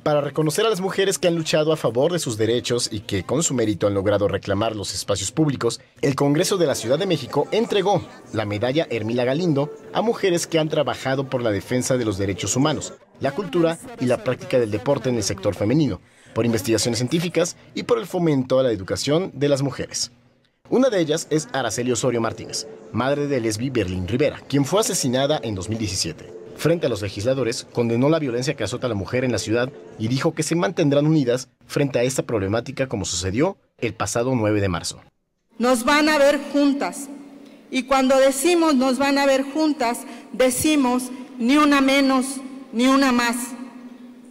Para reconocer a las mujeres que han luchado a favor de sus derechos y que con su mérito han logrado reclamar los espacios públicos, el Congreso de la Ciudad de México entregó la medalla Hermila Galindo a mujeres que han trabajado por la defensa de los derechos humanos, la cultura y la práctica del deporte en el sector femenino, por investigaciones científicas y por el fomento a la educación de las mujeres. Una de ellas es Araceli Osorio Martínez, madre de Lesbi Berlín Rivera, quien fue asesinada en 2017. Frente a los legisladores, condenó la violencia que azota a la mujer en la ciudad y dijo que se mantendrán unidas frente a esta problemática como sucedió el pasado 9 de marzo. Nos van a ver juntas, y cuando decimos nos van a ver juntas, decimos ni una menos ni una más.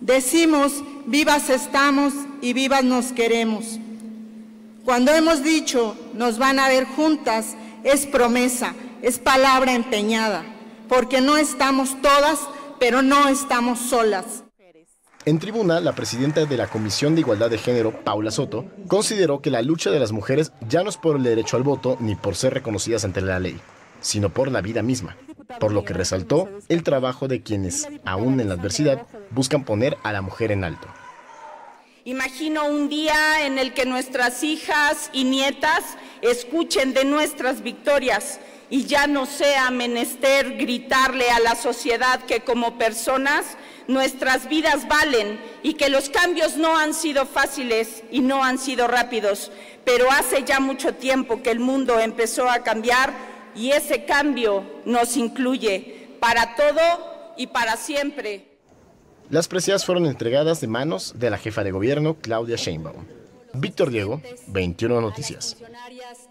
Decimos vivas estamos y vivas nos queremos. Cuando hemos dicho nos van a ver juntas, es promesa, es palabra empeñada. Porque no estamos todas, pero no estamos solas. En tribuna, la presidenta de la Comisión de Igualdad de Género, Paula Soto, consideró que la lucha de las mujeres ya no es por el derecho al voto ni por ser reconocidas ante la ley, sino por la vida misma, por lo que resaltó el trabajo de quienes, aún en la adversidad, buscan poner a la mujer en alto. Imagino un día en el que nuestras hijas y nietas escuchen de nuestras victorias y ya no sea menester gritarle a la sociedad que como personas nuestras vidas valen y que los cambios no han sido fáciles y no han sido rápidos, pero hace ya mucho tiempo que el mundo empezó a cambiar y ese cambio nos incluye para todo y para siempre. Las preseas fueron entregadas de manos de la jefa de gobierno, Claudia Sheinbaum. Víctor Diego, 21 Noticias.